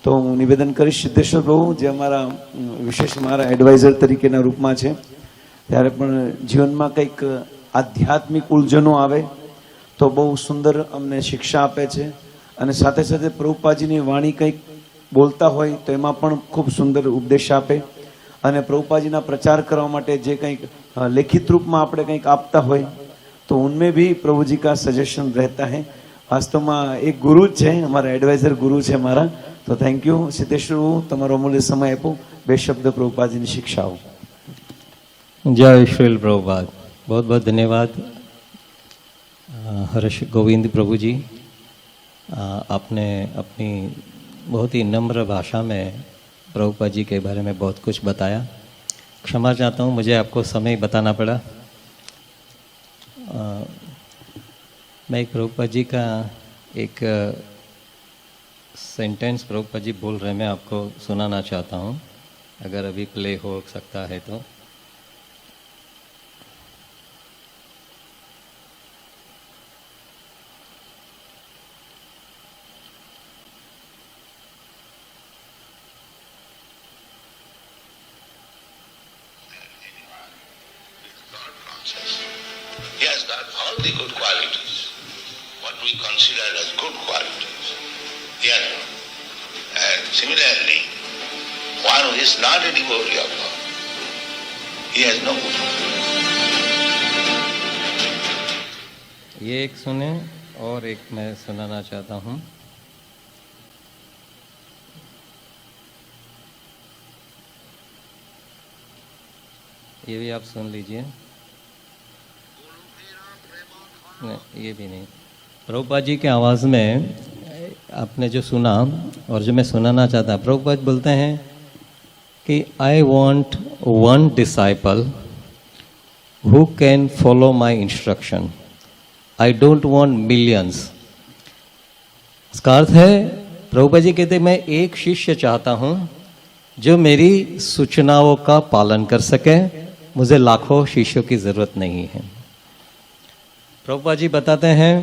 તો હું નિવેદન કરીશ સિદ્ધેશ્વર પ્રભુ જે અમારા વિશેષ મારા એડવાઇઝર તરીકેના રૂપમાં છે, ત્યારે પણ જીવનમાં કંઈક આધ્યાત્મિક ઉલઝનો આવે તો બહુ સુંદર અમને શિક્ષા આપે છે, અને સાથે સાથે પ્રભુપાદજીની વાણી કંઈક બોલતા હોય તો એમાં પણ ખૂબ સુંદર ઉપદેશ આપે, અને પ્રભુપાદજીના પ્રચાર કરવા માટે જે કંઈક લેખિત रूप में આપણે કંઈક આપતા હોય तो उनमें भी प्रभु जी का सजेशन रहता है। वास्तव में एक गुरु है, हमारा एडवाइजर गुरु है हमारा। तो थैंक यू सिद्धेश्वर, तमारो अमूल्य समय आपो, बे शब्द प्रभुपाद जी की शिक्षाओ। जय श्री प्रभुपाद। बहुत बहुत धन्यवाद हर्ष गोविंद प्रभु जी, आपने अपनी बहुत ही नम्र भाषा में प्रभुपाद जी के बारे में बहुत कुछ बताया। क्षमा चाहता हूँ, मुझे आपको समय बताना पड़ा। मैं एक प्रभुपाद जी का एक सेंटेंस प्रभुपाद जी बोल रहे, मैं आपको सुनाना चाहता हूँ, अगर अभी प्ले हो सकता है तो। He has got all the good qualities, what we consider as good qualities. Yes. And similarly, one who is not a devotee of God, he has no good qualities. ये एक सुने और एक मैं सुनाना चाहता हूँ। ये भी आप सुन लीजिए। नहीं, ये भी नहीं। प्रभुपाद जी के आवाज़ में आपने जो सुना और जो मैं सुनाना चाहता, प्रभुपाद बोलते हैं कि I want one disciple who can follow my instruction, I don't want millions. इसका अर्थ है, प्रभुपाद जी कहते मैं एक शिष्य चाहता हूँ जो मेरी सूचनाओं का पालन कर सके, मुझे लाखों शिष्यों की ज़रूरत नहीं है। प्रभुपाद जी बताते हैं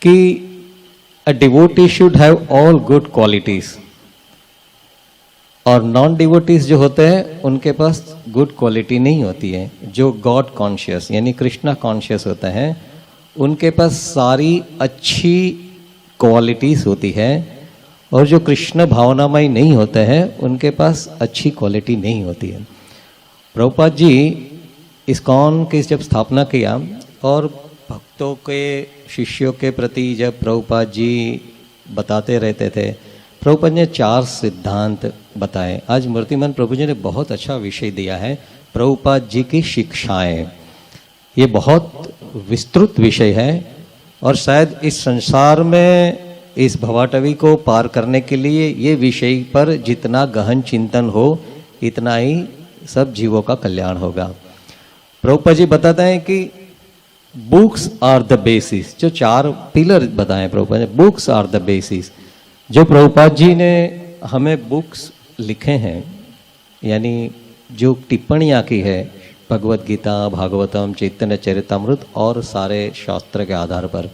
कि a devotee should have all good qualities, और नॉन डिवोटीज जो होते हैं उनके पास गुड क्वालिटी नहीं होती है। जो गॉड कॉन्शियस यानी कृष्णा कॉन्शियस होते हैं उनके पास सारी अच्छी क्वालिटीज होती है, और जो कृष्ण भावनामय नहीं होते हैं उनके पास अच्छी क्वालिटी नहीं होती है। प्रभुपाद जी इस्कॉन की जब स्थापना किया और भक्तों के शिष्यों के प्रति जब प्रभुपाद जी बताते रहते थे, प्रभुपाद ने 4 सिद्धांत बताए। आज मूर्तिमान प्रभु जी ने बहुत अच्छा विषय दिया है, प्रभुपाद जी की शिक्षाएं। ये बहुत विस्तृत विषय है, और शायद इस संसार में इस भवाटवी को पार करने के लिए ये विषय पर जितना गहन चिंतन हो इतना ही सब जीवों का कल्याण होगा। प्रभुपाद जी बताते हैं कि बुक्स आर द बेसिस, जो 4 पिलर बताए प्रभुपाद ने, बुक्स आर द बेसिस। जो प्रभुपाद जी ने हमें बुक्स लिखे हैं, यानी जो टिप्पणियाँ की है भगवत गीता, भागवतम, चैतन्य चरितामृत और सारे शास्त्र के आधार पर,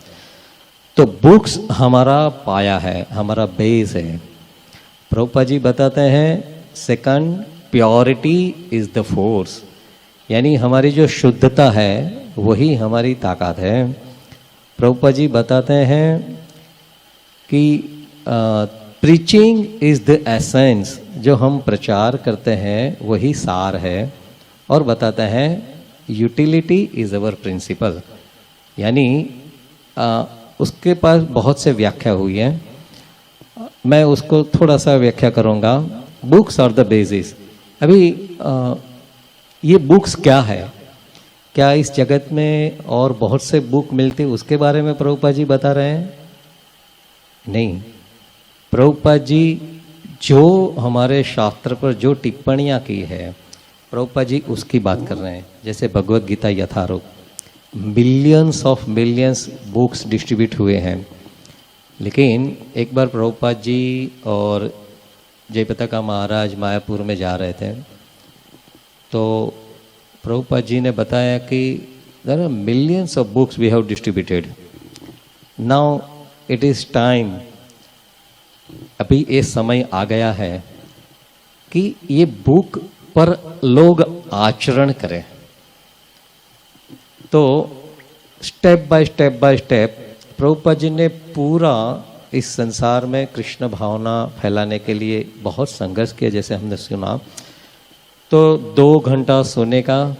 तो बुक्स हमारा पाया है, हमारा बेस है। प्रभुपाद जी बताते हैं second, purity is the force, यानी हमारी जो शुद्धता है वही हमारी ताकत है। प्रभुपाद जी बताते हैं कि प्रीचिंग इज द एसेंस, जो हम प्रचार करते हैं वही सार है। और बताते हैं यूटिलिटी इज अवर प्रिंसिपल, यानी उसके पास बहुत से व्याख्या हुई है, मैं उसको थोड़ा सा व्याख्या करूँगा। Books are the basis. अभी ये बुक्स क्या है? क्या इस जगत में और बहुत से बुक मिलते उसके बारे में प्रभुपाद जी बता रहे हैं? नहीं, प्रभुपाद जी जो हमारे शास्त्र पर जो टिप्पणियाँ की है प्रभुपाद जी उसकी बात कर रहे हैं। जैसे Bhagavad Gita Yatharupa, millions of millions books distribute हुए हैं, लेकिन एक बार प्रभुपाद जी और जयप्रताप महाराज मायापुर में जा रहे थे, तो प्रभुपाद जी ने बताया कि there are millions of books we have distributed, now it is time अभी ये समय आ गया है कि ये बुक पर लोग आचरण करें। तो step by step Prabhupada ji ने पूरा इस संसार में कृष्ण भावना फैलाने के लिए बहुत संघर्ष किया, जैसे हमने सुना। तो 2 घंटा सोने का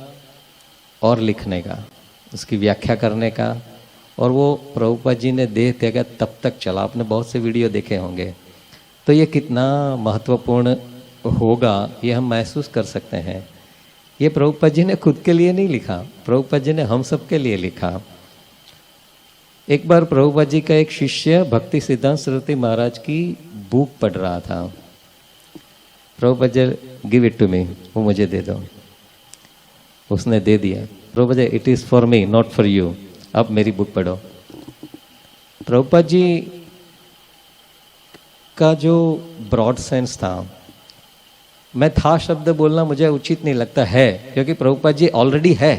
और लिखने का, उसकी व्याख्या करने का, और वो प्रभुपाद जी ने देह त्यागा तब तक चला। आपने बहुत से वीडियो देखे होंगे। तो ये कितना महत्वपूर्ण होगा ये हम महसूस कर सकते हैं। ये प्रभुपाद जी ने खुद के लिए नहीं लिखा, प्रभुपाद जी ने हम सब के लिए लिखा। एक बार प्रभुपाद जी का एक शिष्य भक्ति सिद्धांत सरस्वती महाराज की बुक पढ़ रहा था। Prabhupada ji, give it to me, वो मुझे दे दो। उसने दे दिया। Prabhupada ji, it is for me not for you, अब मेरी बुक पढ़ो। प्रभुपाद जी का जो ब्रॉड सेंस था, मैं था शब्द बोलना मुझे उचित नहीं लगता है, क्योंकि प्रभुपाद जी ऑलरेडी है।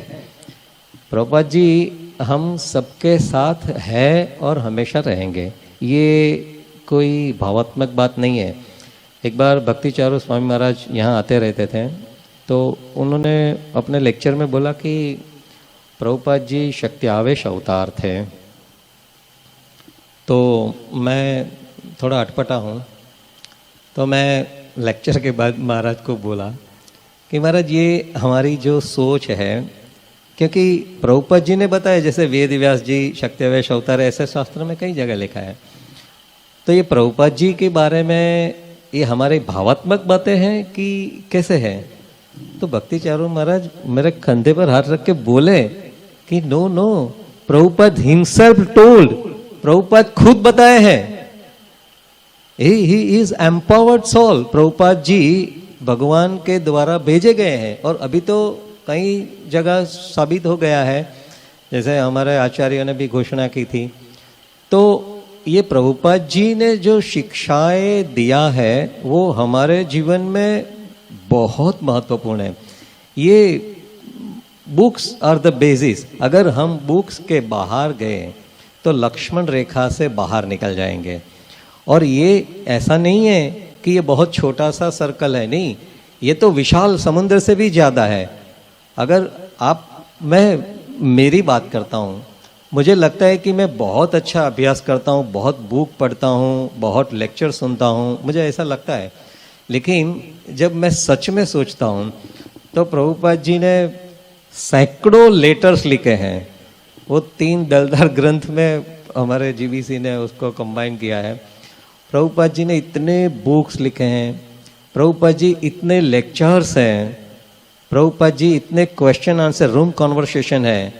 प्रभुपाद जी हम सबके साथ है और हमेशा रहेंगे, ये कोई भावात्मक बात नहीं है। एक बार भक्ति चारू स्वामी महाराज यहाँ आते रहते थे, तो उन्होंने अपने लेक्चर में बोला कि प्रभुपाद जी शक्ति आवेश अवतार थे। तो मैं थोड़ा अटपटा हूँ, तो मैं लेक्चर के बाद महाराज को बोला कि महाराज ये हमारी जो सोच है, क्योंकि प्रभुपाद जी ने बताया, जैसे वेद व्यास जी शक्ति आवेश अवतार, ऐसे शास्त्र में कई जगह लिखा है। तो ये प्रभुपाद जी के बारे में ये हमारे भावात्मक बातें हैं कि कैसे है? तो भक्ति चारू महाराज मेरे कंधे पर हाथ रख के बोले कि no no, Prabhupada himself told, Prabhupada खुद बताए हैं, he is empowered soul. Prabhupada ji भगवान के द्वारा भेजे गए हैं, और अभी तो कई जगह साबित हो गया है, जैसे हमारे आचार्यों ने भी घोषणा की थी। तो ये प्रभुपाद जी ने जो शिक्षाएं दिया है वो हमारे जीवन में बहुत महत्वपूर्ण है। ये बुक्स आर द बेसिस। अगर हम बुक्स के बाहर गए तो लक्ष्मण रेखा से बाहर निकल जाएंगे। और ये ऐसा नहीं है कि ये बहुत छोटा सा सर्कल है, नहीं, ये तो विशाल समुद्र से भी ज़्यादा है। अगर मैं मेरी बात करता हूँ, मुझे लगता है कि मैं बहुत अच्छा अभ्यास करता हूँ, बहुत बुक पढ़ता हूँ, बहुत लेक्चर सुनता हूँ, मुझे ऐसा लगता है। लेकिन जब मैं सच में सोचता हूँ तो प्रभुपाद जी ने सैकड़ों लेटर्स लिखे हैं। वो 3 दलदर ग्रंथ में हमारे जीबीसी ने उसको कंबाइन किया है। प्रभुपाद जी ने इतने बुक्स लिखे हैं, प्रभुपाद जी इतने लेक्चर्स हैं, प्रभुपाद जी इतने क्वेश्चन आंसर रूम कॉन्वर्सेशन है।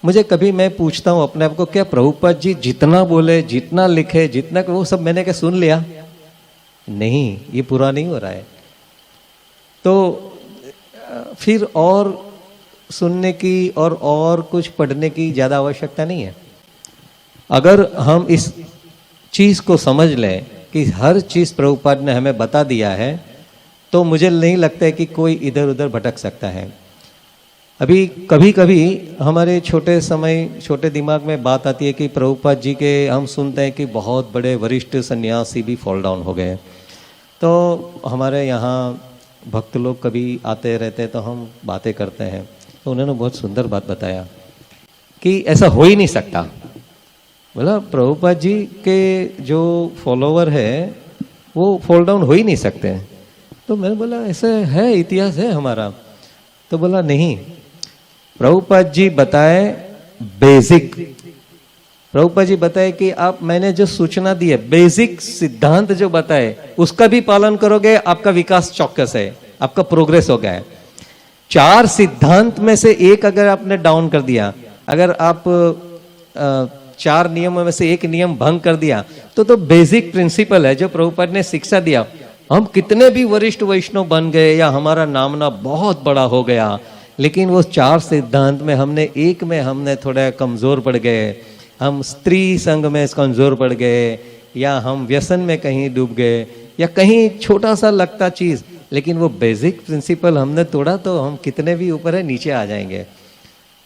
मुझे कभी मैं पूछता हूँ अपने आप को, क्या प्रभुपाद जी जितना बोले, जितना लिखे, जितना वो सब मैंने क्या सुन लिया? नहीं, ये पूरा नहीं हो रहा है। तो फिर और सुनने की और कुछ पढ़ने की ज़्यादा आवश्यकता नहीं है। अगर हम इस चीज़ को समझ लें कि हर चीज़ प्रभुपाद ने हमें बता दिया है, तो मुझे नहीं लगता है कि कोई इधर उधर भटक सकता है। अभी कभी कभी हमारे छोटे दिमाग में बात आती है कि प्रभुपाद जी के हम सुनते हैं कि बहुत बड़े वरिष्ठ सन्यासी भी फॉल डाउन हो गए। तो हमारे यहाँ भक्त लोग कभी आते रहते हैं, तो हम बातें करते हैं। तो उन्होंने बहुत सुंदर बात बताया कि ऐसा हो ही नहीं सकता। बोला प्रभुपाद जी के जो फॉलोवर है वो फॉल डाउन हो ही नहीं सकते। तो मैंने बोला ऐसा है, इतिहास है हमारा। तो बोला नहीं, प्रभुपाद जी बताए बेसिक। प्रभुपाद जी बताए कि आप, मैंने जो सूचना दी है, बेसिक सिद्धांत जो बताए उसका भी पालन करोगे, आपका विकास चौकस है, आपका प्रोग्रेस हो गया है। 4 सिद्धांत में से एक अगर आपने डाउन कर दिया, अगर आप 4 नियमों में से एक नियम भंग कर दिया, तो बेसिक प्रिंसिपल है जो प्रभुपाद ने शिक्षा दिया। हम कितने भी वरिष्ठ वैष्णव बन गए या हमारा नामना बहुत बड़ा हो गया, लेकिन वो 4 सिद्धांत में हमने थोड़ा कमजोर पड़ गए। हम स्त्री संग में कमजोर पड़ गए, या हम व्यसन में कहीं डूब गए, या कहीं छोटा सा लगता चीज, लेकिन वो बेसिक प्रिंसिपल हमने तोड़ा तो हम कितने भी ऊपर है नीचे आ जाएंगे।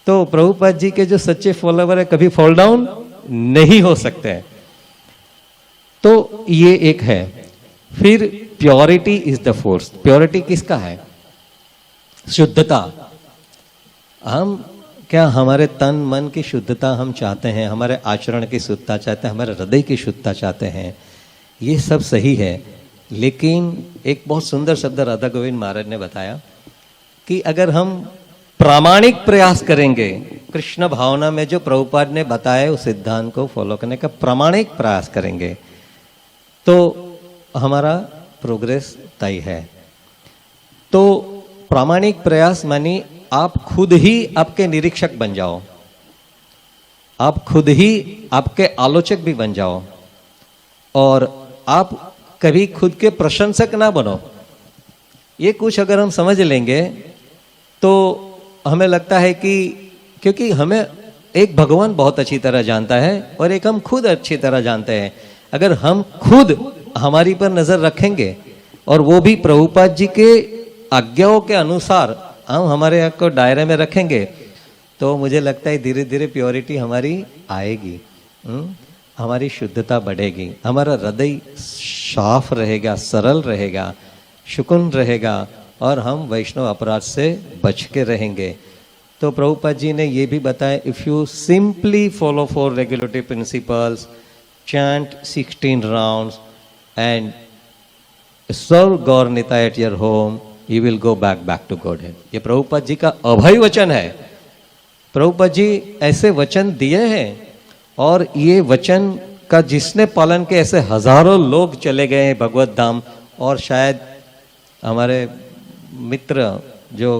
तो प्रभुपाद जी के जो सच्चे फॉलोवर है कभी फॉल डाउन नहीं हो सकते हैं। तो ये एक है। फिर purity is the fourth. Purity किसका है? शुद्धता। हम क्या हमारे तन मन की शुद्धता हम चाहते हैं, हमारे आचरण की शुद्धता चाहते हैं, हमारे हृदय की शुद्धता चाहते हैं, ये सब सही है। लेकिन एक बहुत सुंदर शब्द राधा गोविंद महाराज ने बताया कि अगर हम प्रामाणिक प्रयास करेंगे, कृष्ण भावना में जो प्रभुपाद ने बताया उस सिद्धांत को फॉलो करने का प्रामाणिक प्रयास करेंगे तो हमारा प्रोग्रेस तय है। तो प्रामाणिक प्रयास मानी आप खुद ही आपके निरीक्षक बन जाओ, आप खुद ही आपके आलोचक भी बन जाओ, और आप कभी खुद के प्रशंसक ना बनो। ये कुछ अगर हम समझ लेंगे तो हमें लगता है कि क्योंकि हमें एक भगवान बहुत अच्छी तरह जानता है और एक हम खुद अच्छी तरह जानते हैं। अगर हम खुद हमारी पर नजर रखेंगे और वो भी प्रभुपाद जी के आज्ञाओं के अनुसार हम हमारे को दायरे में रखेंगे तो मुझे लगता है धीरे धीरे प्योरिटी हमारी आएगी, हमारी शुद्धता बढ़ेगी, हमारा हृदय साफ रहेगा, सरल रहेगा, शुकुन रहेगा और हम वैष्णव अपराध से बच के रहेंगे। तो प्रभुपाद जी ने ये भी बताया, if you simply follow 4 regulatory principles, chant 16 rounds and serve Gaur Nitai at your home, you will go back to Godhead। ये प्रभुपाद जी का अभय वचन है। प्रभुपाद जी ऐसे वचन दिए हैं और ये वचन का जिसने पालन किया ऐसे हजारों लोग चले गए हैं भगवत धाम। और शायद हमारे मित्र जो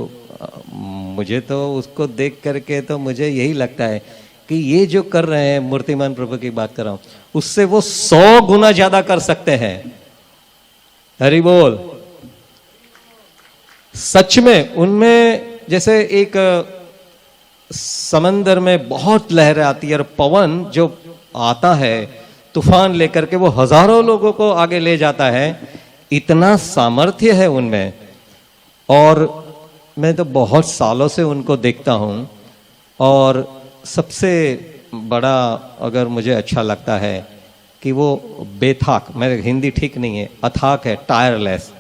मुझे तो उसको देख करके तो मुझे यही लगता है कि ये जो कर रहे हैं, मूर्तिमान प्रभु की बात कर रहा हूं, उससे वो 100 गुना ज्यादा कर सकते हैं। हरि बोल। सच में उनमें जैसे एक समंदर में बहुत लहरें आती है और पवन जो आता है तूफान लेकर के वो हजारों लोगों को आगे ले जाता है, इतना सामर्थ्य है उनमें। और मैं तो बहुत सालों से उनको देखता हूं और सबसे बड़ा अगर मुझे अच्छा लगता है कि वो बेथाक, मेरे हिंदी ठीक नहीं है, अथाक है, टायरलेस,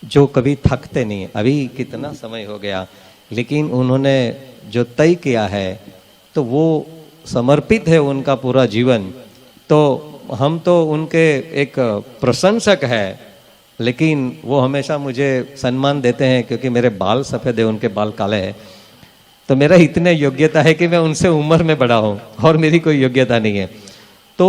जो कभी थकते नहीं है। अभी कितना समय हो गया लेकिन उन्होंने जो तय किया है तो वो समर्पित है उनका पूरा जीवन। तो हम तो उनके एक प्रशंसक है, लेकिन वो हमेशा मुझे सम्मान देते हैं क्योंकि मेरे बाल सफ़ेद है, उनके बाल काले हैं। तो मेरा इतने योग्यता है कि मैं उनसे उम्र में बड़ा हूं और मेरी कोई योग्यता नहीं है। तो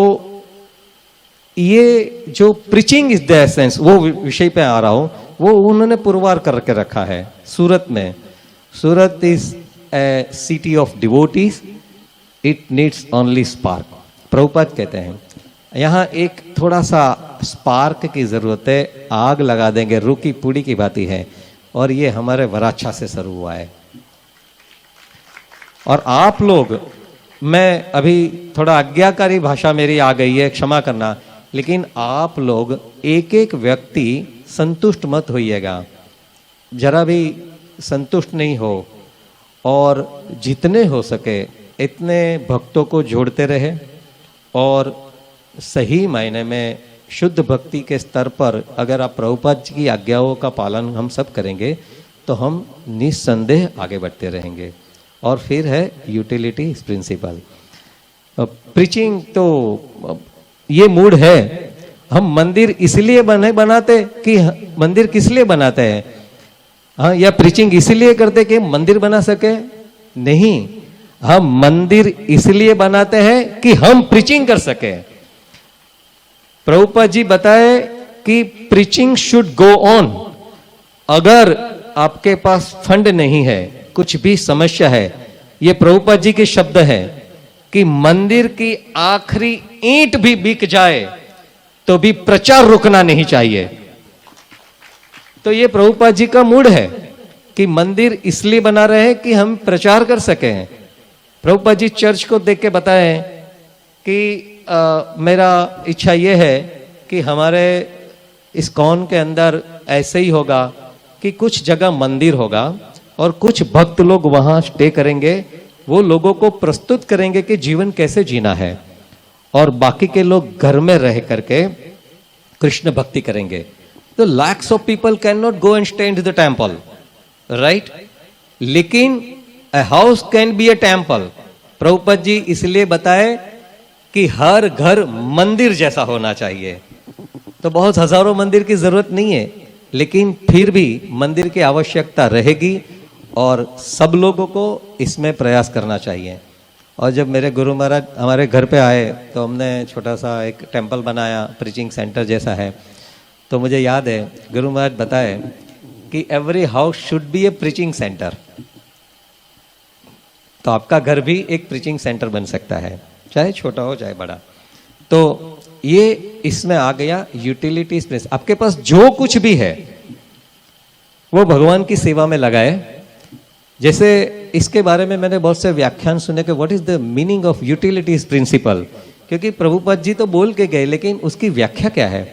ये जो प्रीचिंग इज द एसेंस, वो विषय पे आ रहा हूं, वो उन्होंने पुरवार करके रखा है सूरत में। Surat is a city of devotees, it needs only spark. Prabhupada कहते हैं यहाँ एक थोड़ा सा स्पार्क की जरूरत है, आग लगा देंगे, रूखी पूड़ी की बाती है। और ये हमारे वराच्छा से शुरू हुआ है। और आप लोग, मैं अभी थोड़ा आज्ञाकारी भाषा मेरी आ गई है, क्षमा करना, लेकिन आप लोग एक एक व्यक्ति संतुष्ट मत होइएगा, जरा भी संतुष्ट नहीं हो, और जितने हो सके इतने भक्तों को जोड़ते रहे और सही मायने में शुद्ध भक्ति के स्तर पर अगर आप प्रभुपाद जी की आज्ञाओं का पालन हम सब करेंगे तो हम निस्संदेह आगे बढ़ते रहेंगे। और फिर है यूटिलिटी प्रिंसिपल। प्रीचिंग तो ये मूड है। हम मंदिर इसलिए बनाते कि मंदिर किस लिए बनाते हैं? हाँ, या प्रीचिंग इसलिए करते कि मंदिर बना सके? नहीं, हम मंदिर इसलिए बनाते हैं कि हम प्रीचिंग कर सके। प्रभुपाद जी बताए कि प्रीचिंग शुड गो ऑन। अगर आपके पास फंड नहीं है, कुछ भी समस्या है, ये प्रभुपाद जी के शब्द है कि मंदिर की आखिरी ईंट भी बिक जाए तो भी प्रचार रुकना नहीं चाहिए। तो ये प्रभुपाद जी का मूड है कि मंदिर इसलिए बना रहे हैं कि हम प्रचार कर सके। प्रभुपाद जी चर्च को देख के बताए कि मेरा इच्छा ये है कि हमारे इस्कॉन के अंदर ऐसे ही होगा कि कुछ जगह मंदिर होगा और कुछ भक्त लोग वहां स्टे करेंगे, वो लोगों को प्रस्तुत करेंगे कि जीवन कैसे जीना है। और बाकी के लोग घर में रह करके कृष्ण भक्ति करेंगे, तो lakhs of people can not go and stay in the temple, right? लेकिन a house can be a temple. Prabhupada ji इसलिए बताए कि हर घर मंदिर जैसा होना चाहिए। तो बहुत हजारों मंदिर की जरूरत नहीं है, लेकिन फिर भी मंदिर की आवश्यकता रहेगी और सब लोगों को इसमें प्रयास करना चाहिए। और जब मेरे गुरु महाराज हमारे घर पे आए तो हमने छोटा सा एक टेम्पल बनाया, प्रीचिंग सेंटर जैसा है। तो मुझे याद है गुरु महाराज बताए कि every house should be A preaching centre. तो आपका घर भी एक प्रीचिंग सेंटर बन सकता है, चाहे छोटा हो चाहे बड़ा। तो ये इसमें आ गया यूटिलिटीज प्लेस। आपके पास जो कुछ भी है वो भगवान की सेवा में लगाए। जैसे इसके बारे में मैंने बहुत से व्याख्यान सुने कि what is the meaning of utilities principle, क्योंकि प्रभुपाद जी तो बोल के गए लेकिन उसकी व्याख्या क्या है।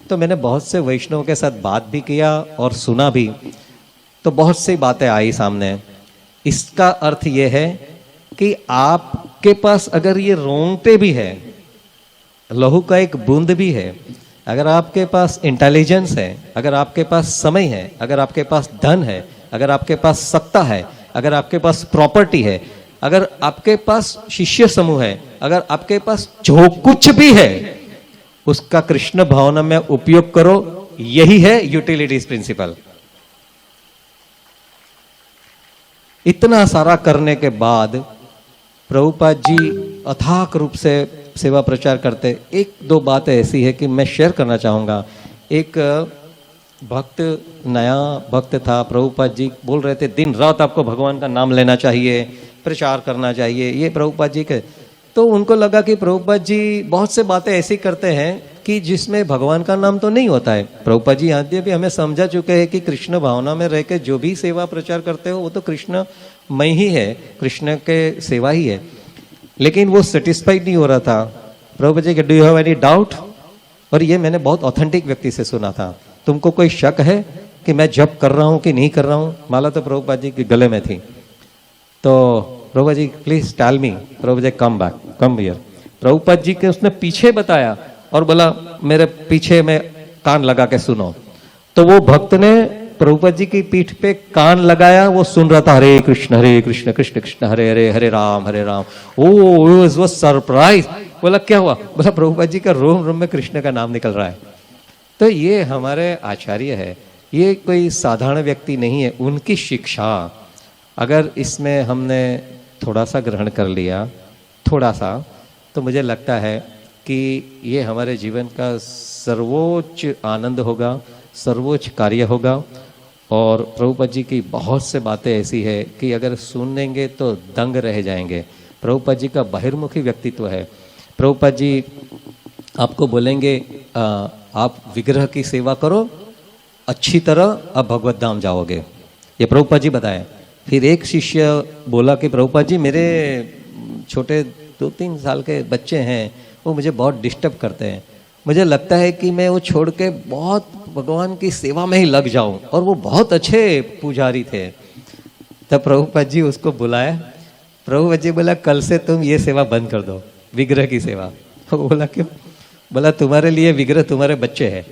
तो मैंने बहुत से वैष्णव के साथ बात भी किया और सुना भी, तो बहुत सी बातें आई सामने। इसका अर्थ ये है कि आपके पास अगर ये रोंगटे भी है, लहू का एक बूंद भी है, अगर आपके पास इंटेलिजेंस है, अगर आपके पास समय है, अगर आपके पास धन है, अगर आपके पास सत्ता है, अगर आपके पास प्रॉपर्टी है, अगर आपके पास शिष्य समूह है, अगर आपके पास जो कुछ भी है उसका कृष्ण भावना में उपयोग करो। यही है यूटिलिटीज प्रिंसिपल। इतना सारा करने के बाद प्रभुपाद जी अथाक रूप से सेवा प्रचार करते। एक दो बातें ऐसी है कि मैं शेयर करना चाहूँगा। एक भक्त, नया भक्त था, प्रभुपाद जी बोल रहे थे दिन रात आपको भगवान का नाम लेना चाहिए, प्रचार करना चाहिए, ये प्रभुपाद जी के। तो उनको लगा कि प्रभुपाद जी बहुत से बातें ऐसी करते हैं कि जिसमें भगवान का नाम तो नहीं होता है। प्रभुपाद जी यहाँ भी हमें समझा चुके हैं कि कृष्ण भावना में रह के जो भी सेवा प्रचार करते हो वो तो कृष्ण मय ही है, कृष्ण के सेवा ही है। लेकिन वो सेटिस्फाइड नहीं हो रहा था। Prabhupada ji, do you have any doubt? और ये मैंने बहुत ऑथेंटिक व्यक्ति से सुना था, तुमको कोई शक है कि मैं जप कर रहा हूँ कि नहीं कर रहा हूँ? माला तो प्रभुपाद जी के गले में थी। तो Prabhupada ji please tell me. Prabhupada ji come back, come here. Prabhupada ji के उसने पीछे बताया और बोला मेरे पीछे में कान लगा के सुनो। तो वो भक्त ने प्रभुपाद जी की पीठ पे कान लगाया, वो सुन रहा था हरे कृष्ण कृष्ण कृष्ण हरे हरे, हरे राम हरे राम। ओ वो सरप्राइज। बोला क्या हुआ? बोला प्रभुपाद जी का रोम रोम में कृष्ण का नाम निकल रहा है। तो ये हमारे आचार्य है, ये कोई साधारण व्यक्ति नहीं है। उनकी शिक्षा अगर इसमें हमने थोड़ा सा ग्रहण कर लिया, थोड़ा सा, तो मुझे लगता है कि ये हमारे जीवन का सर्वोच्च आनंद होगा, सर्वोच्च कार्य होगा। और प्रभुपाद जी की बहुत से बातें ऐसी है कि अगर सुन लेंगे तो दंग रह जाएंगे। प्रभुपाद जी का बहिर्मुखी व्यक्तित्व है। प्रभुपाद जी आपको बोलेंगे आप विग्रह की सेवा करो, अच्छी तरह अब भगवत धाम जाओगे, ये प्रभुपाद जी बताएं। फिर एक शिष्य बोला कि प्रभुपाद जी मेरे छोटे 2-3 साल के बच्चे हैं, वो मुझे बहुत डिस्टर्ब करते हैं, मुझे लगता है कि मैं वो छोड़ के बहुत भगवान की सेवा में ही लग जाऊं। और वो बहुत अच्छे पुजारी थे। तब प्रभुपाद जी उसको बुलाया। प्रभुपाद जी बोला कल से तुम ये सेवा बंद कर दो, विग्रह की सेवा। वो बोला क्यों? बोला तुम्हारे लिए विग्रह तुम्हारे बच्चे हैं।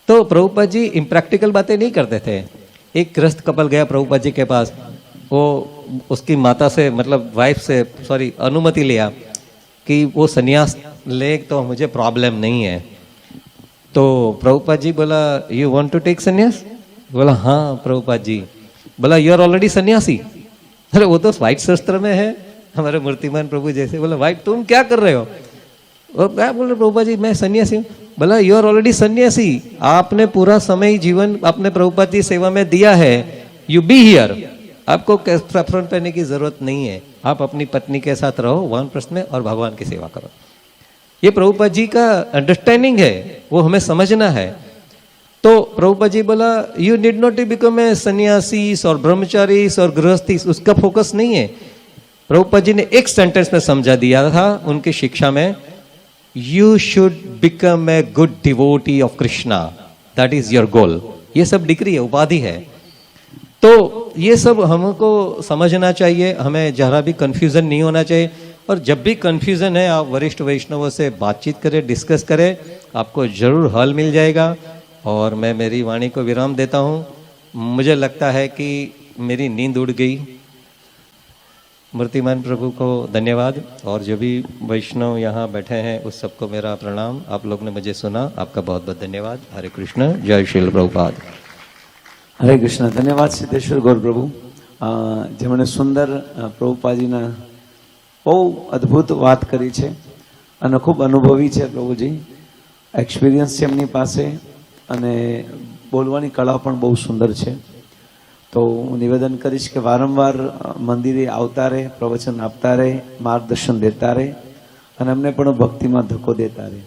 तो प्रभुपाद जी इम्प्रैक्टिकल बातें नहीं करते थे। एक गृहस्थ कपल गया प्रभुपाद जी के पास, वो उसकी माता से मतलब वाइफ से अनुमति लिया कि वो सन्यास ले तो मुझे प्रॉब्लम नहीं है। तो प्रभुपाद जी बोला यू वांट टू टेक सन्यास? बोला हाँ प्रभुपाद जी। बोला यू आर ऑलरेडी सन्यासी? अरे वो तो व्हाइट शस्त्र में है, हमारे मूर्तिमान प्रभु जैसे। बोला व्हाइट, तुम क्या कर रहे हो? वो क्या बोल रहे प्रभुपाद जी मैं सन्यासी हूँ। बोला यू आर ऑलरेडी सन्यासी, आपने पूरा समय जीवन अपने प्रभुपाद जी सेवा में दिया है, यू बी हियर, आपको फ्रंट करने की जरूरत नहीं है। आप अपनी पत्नी के साथ रहो वानप्रस्थ में और भगवान की सेवा करो। ये प्रभुपाद जी का अंडरस्टैंडिंग है, वो हमें समझना है। तो प्रभुपाद जी बोला you need not to become a सन्यासी और ब्रह्मचारी और गृहस्थी, उसका फोकस नहीं है। प्रभुपाद जी ने एक सेंटेंस में समझा दिया था उनकी शिक्षा में, you should become a good devotee of Krishna, that is your goal. ये सब डिग्री है, उपाधि है। तो ये सब हमको समझना चाहिए, हमें जरा भी कंफ्यूजन नहीं होना चाहिए। और जब भी कन्फ्यूज़न है आप वरिष्ठ वैष्णवों से बातचीत करें, डिस्कस करें, आपको ज़रूर हल मिल जाएगा। और मैं मेरी वाणी को विराम देता हूँ। मुझे लगता है कि मेरी नींद उड़ गई। मूर्तिमान प्रभु को धन्यवाद और जो भी वैष्णव यहाँ बैठे हैं उस सबको मेरा प्रणाम। आप लोग ने मुझे सुना, आपका बहुत बहुत धन्यवाद। हरे कृष्ण, जय श्रील प्रभुपाद। हरे कृष्ण। धन्यवाद સિદ્ધેશ્વર ગૌર પ્રભુ, જેમણે સુંદર પ્રભુપાજીના બહુ અદ્ભુત વાત કરી છે અને ખૂબ અનુભવી છે પ્રભુજી, એક્સપિરિયન્સ છે એમની પાસે અને બોલવાની કળા પણ બહુ સુંદર છે। તો હું નિવેદન કરીશ કે વારંવાર મંદિરે આવતા રહે, પ્રવચન આપતા રહે, માર્ગદર્શન દેતા રહે અને અમને પણ ભક્તિમાં ધક્કો દેતા રહે।